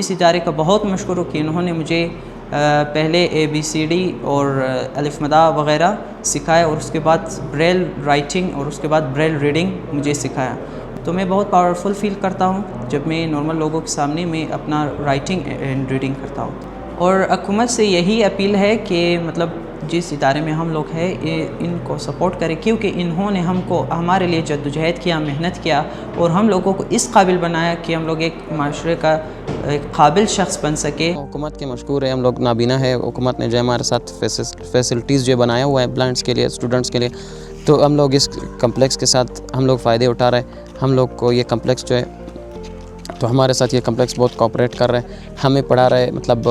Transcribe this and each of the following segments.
اس ادارے کا بہت مشکور ہوں کہ انہوں نے مجھے پہلے ABCD اور الف مدا وغیرہ سکھایا، اور اس کے بعد بریل رائٹنگ اور اس کے بعد بریل ریڈنگ مجھے سکھایا. تو میں بہت پاورفل فیل کرتا ہوں جب میں نارمل لوگوں کے سامنے میں اپنا رائٹنگ اینڈ ریڈنگ کرتا ہوں. اور حکومت سے یہی اپیل ہے کہ مطلب جس ادارے میں ہم لوگ ہیں ان کو سپورٹ کریں، کیونکہ انہوں نے ہمارے لیے جدوجہد کیا، محنت کیا، اور ہم لوگوں کو اس قابل بنایا کہ ہم لوگ ایک معاشرے کا ایک قابل شخص بن سکے. حکومت کے مشکور ہے، ہم لوگ نابینا ہے. حکومت نے جو ہمارے ساتھ فیسلٹیز جو بنایا ہوا ہے بلائنڈس کے لیے، اسٹوڈنٹس کے لیے، تو ہم لوگ اس کمپلیکس کے ساتھ ہم لوگ فائدے اٹھا رہے ہیں. ہم لوگ کو یہ کمپلیکس جو ہے تو ہمارے ساتھ یہ کمپلیکس بہت کوآپریٹ کر رہے ہیں، ہمیں پڑھا رہے. مطلب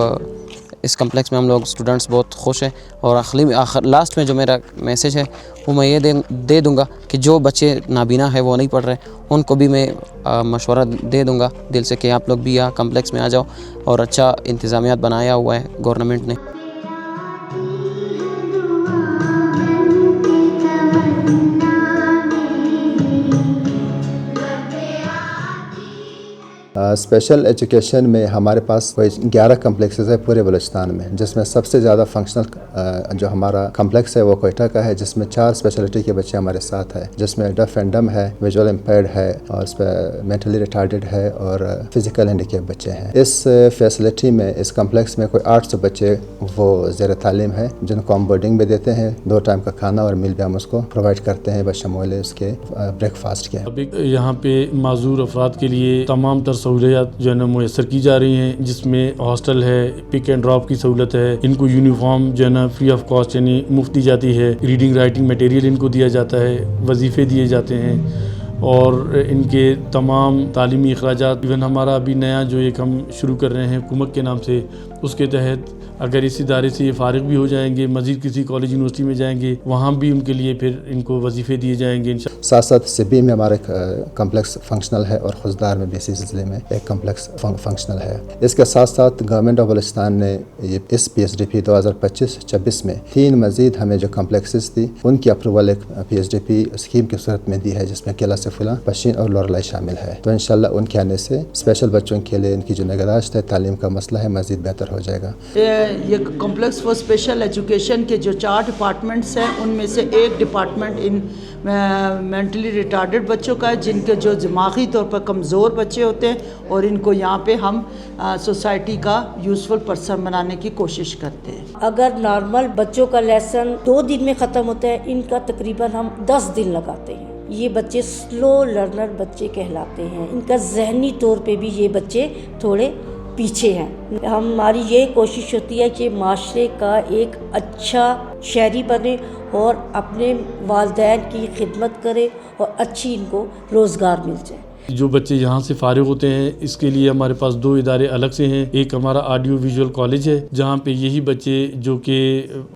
اس کمپلیکس میں ہم لوگ اسٹوڈنٹس بہت خوش ہیں. اور لاسٹ میں جو میرا میسیج ہے وہ میں یہ دے دوں گا کہ جو بچے نابینا ہے وہ نہیں پڑھ رہے، ان کو بھی میں مشورہ دے دوں گا دل سے کہ آپ لوگ بھی یہاں کمپلیکس میں آ جاؤ. اور اچھا انتظامیات بنایا ہوا ہے گورنمنٹ نے. اسپیشل ایجوکیشن میں ہمارے پاس کوئی 11 کمپلیکسز ہے پورے بلوچستان میں، جس میں سب سے زیادہ فنکشنل جو ہمارا کمپلیکس ہے وہ کوئٹہ کا ہے، جس میں 4 اسپیشلٹی کے بچے ہمارے ساتھ ہیں، جس میں ڈف اینڈ ڈم ہے، ویژول امپیئرڈ ہے، اور اس پہ مینٹلی ریٹارڈڈ ہے، اور فزیکل ہینڈیکیپ بچے ہیں. اس فیسلٹی میں اس کمپلیکس میں کوئی 800 بچے وہ زیر تعلیم ہے، جن کو ہم بورڈنگ بھی دیتے ہیں، 2 ٹائم کا کھانا اور میل بھی ہم اس کو پرووائڈ کرتے ہیں بشمول اس کے بریک فاسٹ کے. یہاں پہ معذور افراد کے لیے تمام تر سہولیات جو ہے نا میسر کی جا رہی ہیں، جس میں ہاسٹل ہے، پک اینڈ ڈراپ کی سہولت ہے، ان کو یونیفارم جو ہے نا فری آف کاسٹ یعنی مفت دی جاتی ہے، ریڈنگ رائٹنگ میٹیریل ان کو دیا جاتا ہے، وظیفے دیے جاتے ہیں، اور ان کے تمام تعلیمی اخراجات. ایون ہمارا ابھی نیا جو ایک ہم شروع کر رہے ہیں حکومت کے نام سے، اس کے تحت اگر اس ادارے سے یہ فارغ بھی ہو جائیں گے، مزید کسی کالج یونیورسٹی میں جائیں گے، وہاں بھی ان کے لیے پھر ان کو وظیفے دیے جائیں گے. ساتھ ساتھ سبی میں ہمارا ایک کمپلیکس فنکشنل ہے، اور خزدار میں بھی اسی سلسلے میں ایک کمپلیکس فنکشنل ہے. اس کے ساتھ ساتھ گورنمنٹ آف بلوچستان نے اس PSDP 2025-26 میں 3 مزید ہمیں جو کمپلیکسز تھی ان کی اپروول ایک PSDP اسکیم کی صورت میں دی ہے، جس میں قلعہ سفلا، پشین اور لورالائی شامل ہے. تو انشاءاللہ ان کے آنے سے اسپیشل بچوں کے لیے ان کی جو نگہداشت ہے، تعلیم کا مسئلہ ہے، مزید بہتر ہو جائے گا. یہ کمپلیکس فار اسپیشل ایجوکیشن کے جو 4 ڈپارٹمنٹس ہیں، ان میں سے ایک ڈپارٹمنٹ ان مینٹلی ریٹارڈڈ بچوں کا ہے، جن کے جو دماغی طور پر کمزور بچے ہوتے ہیں، اور ان کو یہاں پہ ہم سوسائٹی کا یوزفل پرسن بنانے کی کوشش کرتے ہیں. اگر نارمل بچوں کا لیسن 2 دن میں ختم ہوتا ہے، ان کا تقریباً ہم 10 دن لگاتے ہیں. یہ بچے سلو لرنر بچے کہلاتے ہیں. ان کا ذہنی طور پہ بھی یہ بچے تھوڑے پیچھے ہیں. ہماری یہ کوشش ہوتی ہے کہ معاشرے کا ایک اچھا شہری بنے اور اپنے والدین کی خدمت کرے، اور اچھی ان کو روزگار مل جائے. جو بچے یہاں سے فارغ ہوتے ہیں، اس کے لیے ہمارے پاس 2 ادارے الگ سے ہیں. ایک ہمارا آڈیو ویژول کالج ہے، جہاں پہ یہی بچے جو کہ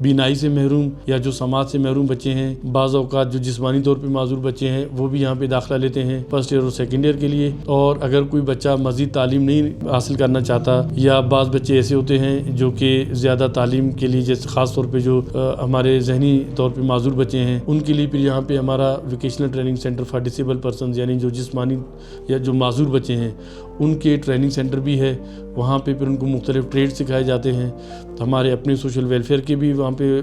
بینائی سے محروم یا جو سماعت سے محروم بچے ہیں، بعض اوقات جو جسمانی طور پہ معذور بچے ہیں، وہ بھی یہاں پہ داخلہ لیتے ہیں فرسٹ ایئر اور سیکنڈ ایئر کے لیے. اور اگر کوئی بچہ مزید تعلیم نہیں حاصل کرنا چاہتا، یا بعض بچے ایسے ہوتے ہیں جو کہ زیادہ تعلیم کے لیے، جیسے خاص طور پہ جو ہمارے ذہنی طور پہ معذور بچے ہیں، ان کے لیے پھر یہاں پہ ہمارا vocational training centre for disable persons, یعنی جو جسمانی یا جو معذور بچے ہیں ان کے ٹریننگ سینٹر بھی ہے. وہاں پہ پھر ان کو مختلف ٹریڈ سکھائے جاتے ہیں. تو ہمارے اپنے سوشل ویلفیئر کے بھی وہاں پہ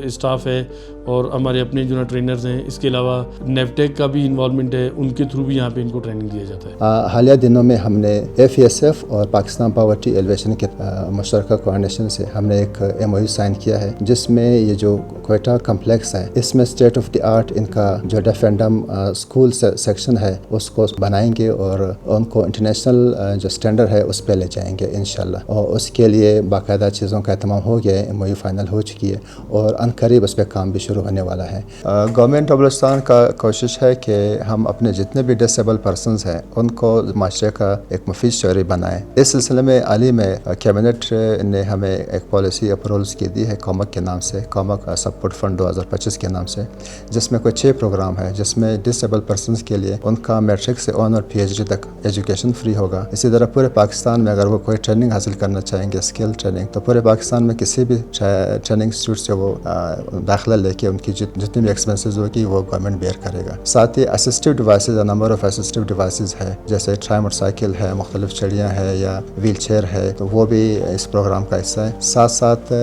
اسٹاف ہے، اور ہمارے اپنے جو ٹرینرز ہیں. اس کے علاوہ نیوٹیک کا بھی انوالومنٹ ہے، ان کے تھرو بھی یہاں پہ ان کو ٹریننگ دیا جاتا ہے. حالیہ دنوں میں ہم نے FESF اور پاکستان پاورٹی ایلیویشن کے مشترکہ کوآرڈینیشن سے ہم نے ایک MOU سائن کیا ہے، جس میں یہ جو کوئٹہ کمپلیکس ہے، اس میں اسٹیٹ آف دی آرٹ ان کا جو ڈف اینڈ ڈم اسکول سیکشن ہے اس کو بنائیں گے، اور ان کو انٹرنیشنل جو سٹینڈرڈ ہے اس پہ لے جائیں گے انشاءاللہ. اور اس کے لیے باقاعدہ چیزوں کا اہتمام ہو گیا ہے، MOU فائنل ہو چکی ہے، اور ان قریب اس پہ کام بھی شروع ہونے والا ہے. گورنمنٹ آف بلوچستان کا کوشش ہے کہ ہم اپنے جتنے بھی ڈسیبل پرسنز ہیں ان کو معاشرے کا ایک مفید شہری بنائیں. اس سلسلے میں حال ہی میں کیبنٹ نے ہمیں ایک پالیسی اپروولز کی دی ہے کومک کے نام سے، کومک سپورٹ فنڈ 2025 کے نام سے، جس میں کوئی 6 پروگرام ہے، جس میں ڈسیبل پرسنز کے لیے ان کا میٹرک سے 1 اور PhD تک ایجوکیشن ایجوکیشن فری ہوگا. اسی طرح پورے پاکستان میں اگر وہ کوئی ٹریننگ حاصل کرنا چاہیں گے, اسکل ٹریننگ, تو پورے پاکستان میں کسی بھی ٹریننگ انسٹیٹیوٹ سے وہ داخلہ لے کے ان کی جتنی بھی ایکسپینسز ہوگی وہ گورنمنٹ بیئر کرے گا. ساتھ ہی اسسٹیو ڈیوائسز, نمبر آف اسسٹیو ڈیوائسز ہے, جیسے ٹرائی موٹر سائیکل ہے, مختلف چڑیاں ہے یا ویل چیئر ہے, تو وہ بھی اس پروگرام کا حصہ ہے. ساتھ ساتھ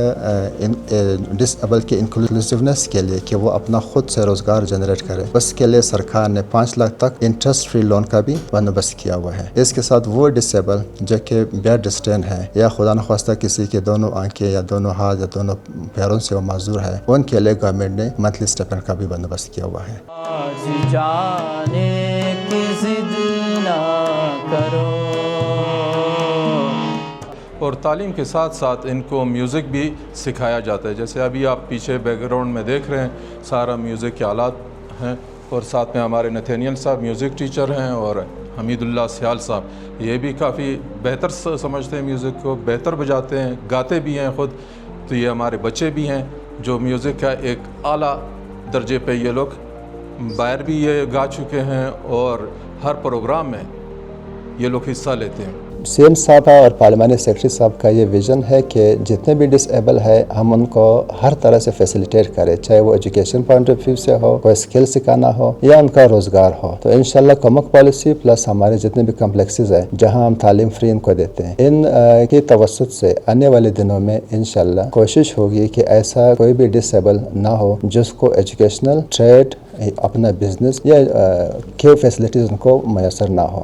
ڈس ایبل کے انکلوسیونیس کے لیے کہ وہ اپنا خود سے روزگار جنریٹ کرے, اس کے لیے سرکار نے 5 لاکھ تک انٹرسٹ فری لون کا بھی بندوبست کیا ہوا ہے. اس کے ساتھ وہ ڈس ایبل جو کہ بیڈ ریسٹین ہے یا خدا نخواستہ کسی کے دونوں آنکھیں یا دونوں ہاتھ یا دونوں پیروں سے وہ معذور ہے, ان کے لیے گورنمنٹ نے منتھلی اسٹیپنڈ کا بھی بندوبست کیا ہوا ہے. جانے کی ضد نہ کرو. اور تعلیم کے ساتھ ساتھ ان کو میوزک بھی سکھایا جاتا ہے. جیسے ابھی آپ پیچھے بیک گراؤنڈ میں دیکھ رہے ہیں سارا میوزک کے آلات ہیں, اور ساتھ میں ہمارے نتھینیل صاحب میوزک ٹیچر ہیں, اور حمید اللہ سیال صاحب, یہ بھی کافی بہتر سمجھتے ہیں میوزک کو, بہتر بجاتے ہیں, گاتے بھی ہیں خود. تو یہ ہمارے بچے بھی ہیں جو میوزک کا ایک اعلیٰ درجے پہ یہ لوگ باہر بھی یہ گا چکے ہیں, اور ہر پروگرام میں یہ لوگ حصہ لیتے ہیں. سی ایم صاحب اور پارلیمانی سیکرٹری صاحب کا یہ ویژن ہے کہ جتنے بھی ڈس ایبل ہے ہم ان کو ہر طرح سے فیسیلیٹیٹ کریں, چاہے وہ ایجوکیشن پوائنٹ آف ویو سے ہو, کوئی اسکل سکھانا ہو یا ان کا روزگار ہو. تو انشاءاللہ کمک پالیسی پلس ہمارے جتنے بھی کمپلیکسز ہیں جہاں ہم تعلیم فری ان کو دیتے ہیں, ان کی توسط سے آنے والے دنوں میں انشاءاللہ کوشش ہوگی کہ ایسا کوئی بھی ڈس ایبل نہ ہو جس کو ایجوکیشنل, ٹریڈ, اپنا بزنس یا کی فیسلٹیز ان کو میسر نہ ہو.